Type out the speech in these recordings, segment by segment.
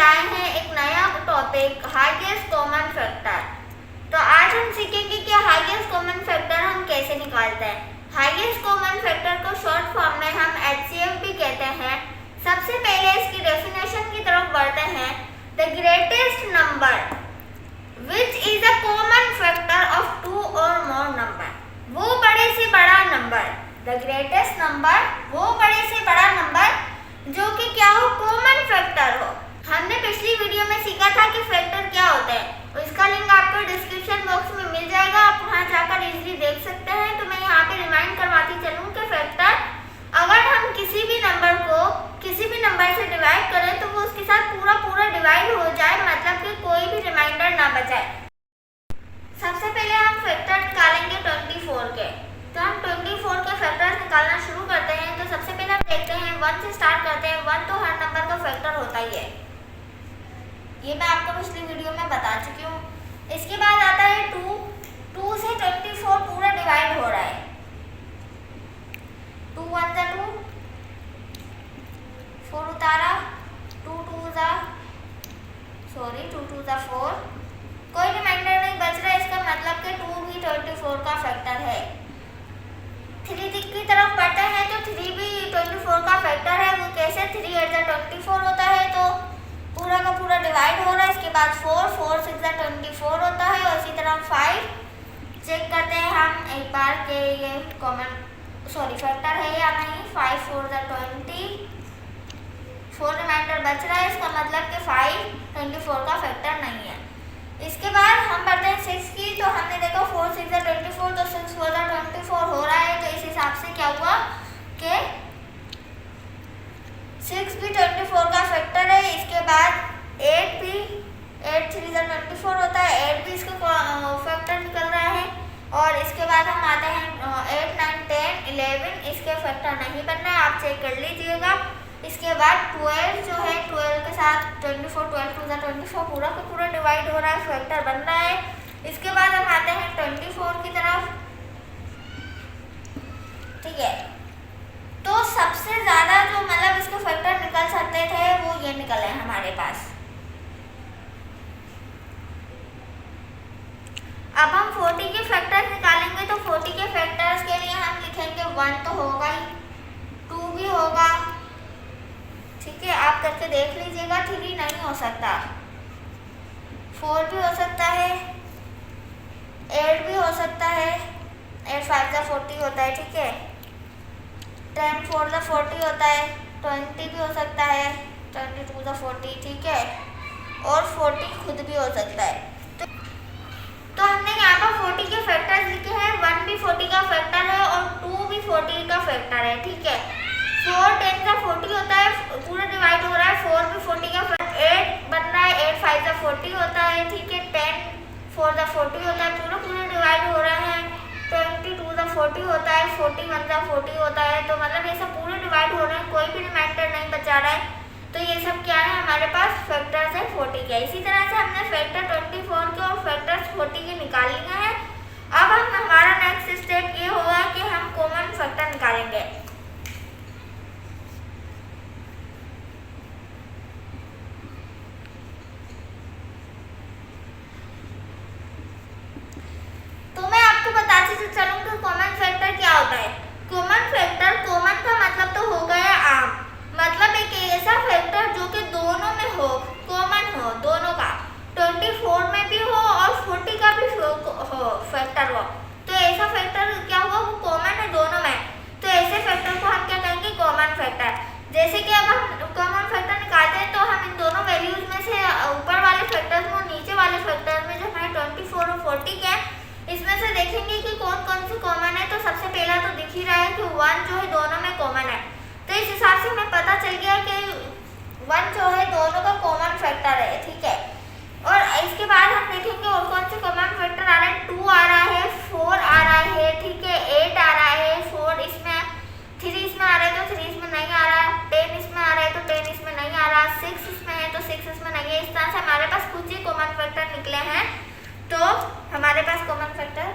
आए हैं एक नया टॉपिक, हाईएस्ट कॉमन फैक्टर। तो आज हम सीखेंगे कि हाईएस्ट कॉमन फैक्टर हम कैसे निकालते हैं। हाईएस्ट कॉमन फैक्टर को शॉर्ट फॉर्म में हम HCF भी कहते हैं। सबसे पहले इसकी डेफिनेशन की तरफ बढ़ते हैं। The greatest number which is a common factor of two और मोर नंबर। वो बड़े से बड़ा नंबर, द ग्रेटेस्ट नंबर, वो बड़े से बड़ा नंबर जो कि क्या हो, कॉमन फैक्टर हो। हमने पिछली वीडियो में सीखा था कि फैक्टर क्या होता है, और इसका लिंक आपको डिस्क्रिप्शन बॉक्स में मिल जाएगा, आप वहां जाकर इजीली देख सकते हैं। तो मैं यहाँ पे रिमाइंड करवाती चलूँ कि फैक्टर, अगर हम किसी भी नंबर को किसी भी नंबर से डिवाइड करें तो वो उसके साथ पूरा डिवाइड हो जाए, मतलब कि कोई भी रिमाइंडर ना बचाए। सबसे पहले हम फैक्टर निकालेंगे 24 के। तो हम 24 के फैक्टर्स निकालना शुरू करते हैं। तो सबसे पहले हम देखते हैं 1 से स्टार्ट करते हैं। 1 तो हर नंबर का फैक्टर होता ही है, ये मैं आपको पिछली वीडियो में बता चुकी हूँ। इसके बाद आता है 2। 2 से 24 पूरा डिवाइड हो रहा है। 2 1 जा 2, 4 उतारा, 2 2 जा 4, कोई रिमाइंडर नहीं बच रहा है, इसका मतलब कि 2 भी 24 का फैक्टर है। 3 की तरफ बढ़ते हैं तो 3 भी 24 का फैक्टर है। वो कैसे, 3 8 जा 24 होता है, तो पूरा का पूरा डिवाइड हो रहा है। इसके बाद 4 6 जा 24 होता है, और इसी तरह 5 चेक करते हैं हम एक बार कि ये फैक्टर है या नहीं। 5 4 जा 20, 4 रिमाइंडर बच रहा है, इसका मतलब कि 5 24 का फैक्टर नहीं है। इसके बाद हम बढ़ते हैं 6 की। तो हमने देखा 4 6 जा 24, तो 6 4 जा 24 हो रहा है। तो इस हिसाब से क्या हुआ कि 6 भी 24 का फैक्टर है। इसके बाद 8 भी, 8 3 जा 24 होता है, 8 भी इसका फैक्टर निकल रहा है। और इसके बाद हम आते हैं 8 9 10 11, इसके फैक्टर नहीं बनना है, आप चेक कर लीजिएगा। इसके बाद 12 जो है, 12 के साथ 24, 12 2 जा 24, पूरा का पूरा डिवाइड हो रहा है, फैक्टर बन रहा है। इसके बाद हम आते हैं 24 की तरफ, ठीक है। तो सबसे ज्यादा जो मतलब इसके फैक्टर निकल सकते थे वो ये निकले हमारे पास। अब हम 40 के फैक्टर्स निकालेंगे। तो 40 के फैक्टर्स के लिए हम लिखेंगे 1 तो होगा ही, 2 भी होगा, ठीक है, आप करके देख लीजिएगा। 3 नहीं हो सकता, 4 भी हो सकता है, 8 भी हो सकता है, 8 5 जा 40 होता है, ठीक है। 10 4 जा 40 होता है, 20 भी हो सकता है, 22 जा 40, ठीक है, और 40 खुद भी हो सकता है। तो हमने यहाँ पर 40 के फैक्टर्स लिखे हैं। 1 भी 40 का फैक्टर है और 2 भी 40 का फैक्टर है, ठीक है। 4 10 का 40 होता है, पूरा डिवाइड हो रहा है। 4 भी 40 का फैक्टर, 8 बन रहा है, 8 5 जा 40 होता है, ठीक है। 10 4 जा 40 होता है, पूरा डिवाइड हो रहा है। 22 जा 40 होता है, 41 जा 40 होता है। तो मतलब ये सब पूरे डिवाइड हो रहे हैं, कोई भी रिमाइंडर नहीं बचा रहा है। तो ये सब क्या है, हमारे पास फैक्टर्स है 40 के। इसी तरह से हमने फैक्टर 24 के और फैक्टर्स 40 के निकाल लिए हैं। अब हमारा नेक्स्ट स्टेप ये होगा कि हम कॉमन फैक्टर निकालेंगे। तो मैं आपको बताती चलूं कि कॉमन फैक्टर क्या होता है। कॉमन फैक्टर, कॉमन का मतलब तो हो गया आम, मतलब एक ऐसा फैक्टर जो कि दोनों में हो, कॉमन हो, दोनों का, 24 में भी हो और 40 का भी हो फैक्टर हो। तो ऐसा फैक्टर क्या हुआ, वो कॉमन है दोनों में। तो ऐसे फैक्टर को हम क्या कहेंगे, कॉमन फैक्टर। जैसे कि अब हम कॉमन फैक्टर निकालते हैं तो हम इन दोनों वैल्यूज में से ऊपर वाले फैक्टर में और नीचे वाले फैक्टर में जो हमारे 24 और 40 के, इसमें से देखेंगे कि कौन कौन से कॉमन है। तो सबसे पहला तो दिख ही रहा है कि 1 जो है दोनों में कॉमन है। तो इस हिसाब से हमें पता चल गया कि 1 जो है दोनों का कॉमन फैक्टर है, ठीक है। और इसके बाद हम देखेंगे और कौन से कॉमन फैक्टर आ रहा है। 2 आ रहा है, 4 आ रहा है, ठीक है, 8 आ रहा है, 4 इसमें, 3 इसमें आ रहा है तो 3 इसमें नहीं आ रहा, 10 इसमें आ रहा है तो 10 इसमें नहीं आ रहा, 6 इसमें है तो 6 इसमें नहीं है। इस तरह से हमारे पास कुछ ही कॉमन फैक्टर निकले हैं। तो हमारे पास कॉमन फैक्टर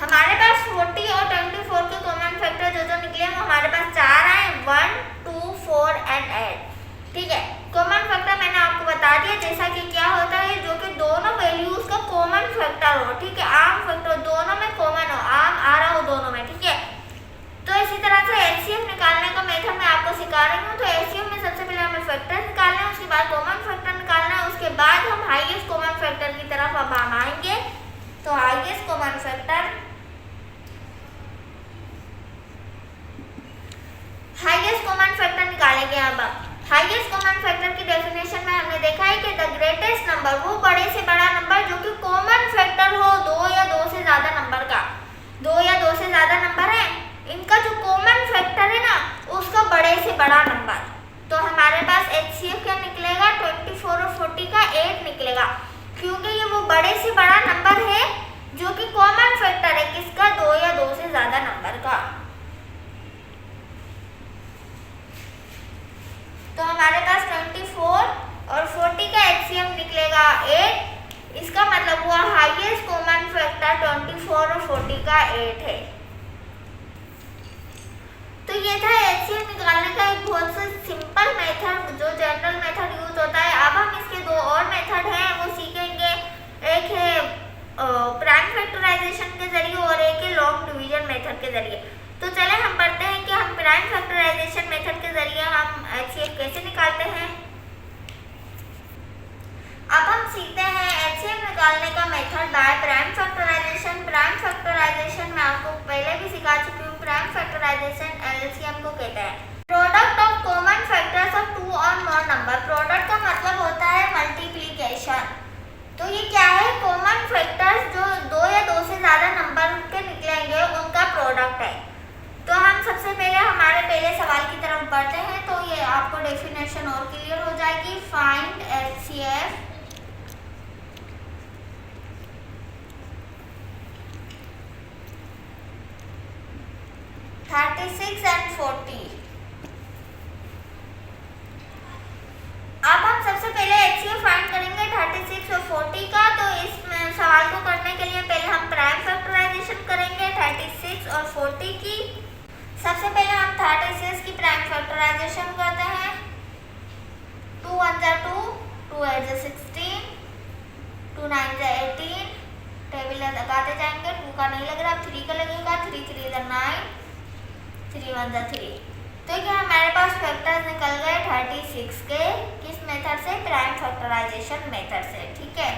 हमारे पास 40 और 24 के कॉमन फैक्टर जो कोई सी बड़ा नंबर है जो कि कॉमन फैक्टर है किसका, 2 या 2 से ज्यादा नंबर का। तो हमारे पास 24 और 40 का एचसीएम निकलेगा 8। इसका मतलब हुआ हाईएस्ट कॉमन फैक्टर 24 और 40 का 8 है। तो ये था एचसीएम निकालने का एक बहुत सा सिंपल मेथड जो जनरल मेथड यूज होता है। अब हम इसके दो और मेथड हैं वो सीखेंगे। एक है प्राइम फैक्टराइजेशन के जरिए और एक है लॉन्ग डिवीजन मेथड के जरिए। तो चले हम पढ़ते हैं कि हम प्राइम फैक्टराइजेशन मेथड के जरिए हम एचसीएफ कैसे निकालते हैं। अब हम सीखते हैं एचसीएफ निकालने का method by prime factorization. Prime factorization मैं आपको पहले भी सिखा चुकी हूँ। प्राइम फैक्टराइजेशन एलसीएम को कहते हैं, product of common factors of 2 और मोर नंबर। प्रोडक्ट का मतलब होता है मल्टीप्लिकेशन। तो ये क्या है, कॉमन फैक्टर्स जो 2 या 2 से ज्यादा नंबर के निकलेंगे उनका प्रोडक्ट है। तो हम सबसे पहले हमारे पहले सवाल की तरफ बढ़ते हैं। तो ये आपको डेफिनेशन और क्लियर हो जाएगी। Find HCF and 40। अब हम सबसे पहले एचसीएफ फाइंड करेंगे 36 और 40 का। तो इस सवाल को करने के लिए पहले हम प्राइम फैक्टराइजेशन करेंगे 36 और 40 की। सबसे पहले हम 36 की प्राइम फैक्टराइजेशन करते हैं। 2 1 जा 2, 2 8 जा 16, 2 9 जा 18। टेबल लगाते जाएंगे। 2 का नहीं लग रहा, 3 का लगेगा। 3 3 जा 9, 3 1 जा 3। तो क्या हमारे पास फैक्टर्स निकल गए 36 के, किस मेथड से, प्राइम फैक्टराइजेशन मेथड से। ठीक है,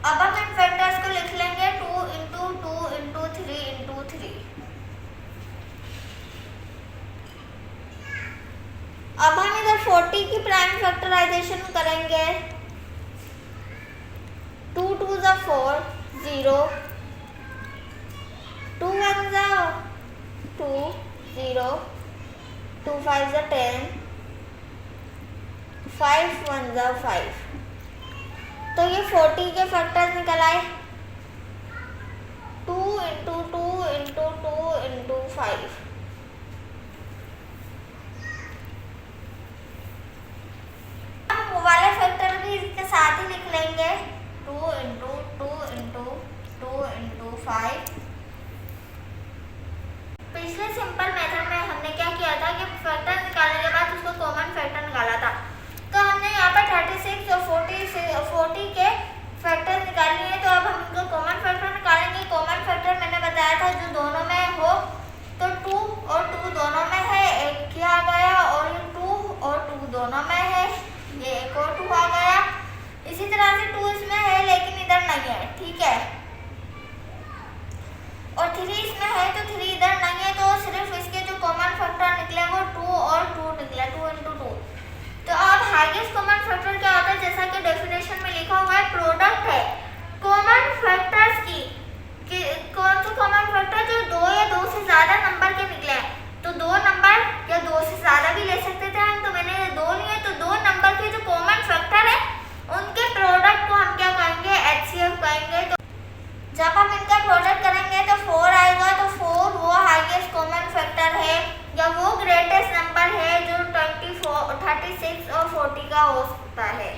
अब हम इन फैक्टर्स को लिख लेंगे 2 इंटू 2 इंटू 3 इंटू 3। अब हम इधर 40 की प्राइम फैक्टराइजेशन करेंगे। 2 2 जा 4, 0, 2 1 जा 2, 0, 2 5 जा 10, 5 1 जा 5। तो ये 40 के फैक्टर्स निकल आए। 2 इंटू 2 इंटू 2 इंटू 5। हम वो वाले फैक्टर भी इसके साथ ही लिख लेंगे। 2 इंटू 2 इंटू 2 इंटू 5। पिछले सिंपल मेथड में हमने क्या किया था कि फैक्टर निकालने के बाद उसको कॉमन फैक्टर निकाला था। तो हमने यहाँ पर 36 और 40 के फैक्टर निकाल लिए। तो अब हम इनको कॉमन फैक्टर निकालेंगे। कॉमन फैक्टर मैंने बताया था जो दोनों में हो। तो 2 और 2 दोनों में है, 1 क्या आ गया, और ये 2 और 2 दोनों में है, ये 1 और 2 आ गया। इसी तरह से 2 इसमें है लेकिन इधर नहीं है। ठीक है, और 3 इसमें है तो 3 इधर नहीं है। तो सिर्फ इसके जो कॉमन फैक्टर निकले वो 2 और 2 निकले, 2 इंटू 2। तो अब हाईएस्ट कॉमन फैक्टर क्या होता है, जैसा कि डेफिनेशन में लिखा हुआ है, प्रोडक्ट है कॉमन फैक्टर्स की। कौन सा कॉमन फैक्टर, जो 2 या 2 से ज्यादा नंबर के निकले हैं। तो 2 नंबर या 2 से ज्यादा भी ले सकते थे हम। तो मैंने 2 लिए, तो 2 नंबर के जो कॉमन फैक्टर है उनके प्रोडक्ट को हम क्या कहेंगे, एचसीएफ कहेंगे। तो जब हम इनका प्रोडक्ट करेंगे तो 4 आएगा। तो 4 वो हाईएस्ट कॉमन फैक्टर है या वो ग्रेटेस्ट नंबर है जो 36 और 40 का हो सकता है।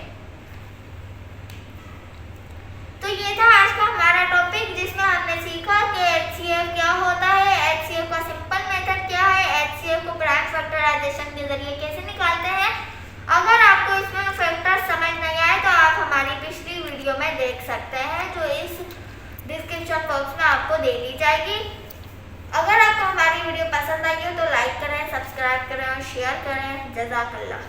तो ये था आज का हमारा टॉपिक जिसमें हमने सीखा कि एचसीएफ क्या होता है, एचसीएफ का सिंपल मेथड क्या है, एचसीएफ को प्राइम फैक्टराइजेशन के जरिए कैसे निकालते हैं। अगर आपको इसमें फैक्टर समझ नहीं आए तो आप हमारी पिछली वीडियो में देख सकते हैं जो इस डिस्क्रिप्शन बॉक्स में आपको दे दी जाएगी। अगर आपको हमारी वीडियो पसंद आई हो तो लाइक करें, सब्सक्राइब करें और शेयर करें। जज़ाकल्लाह।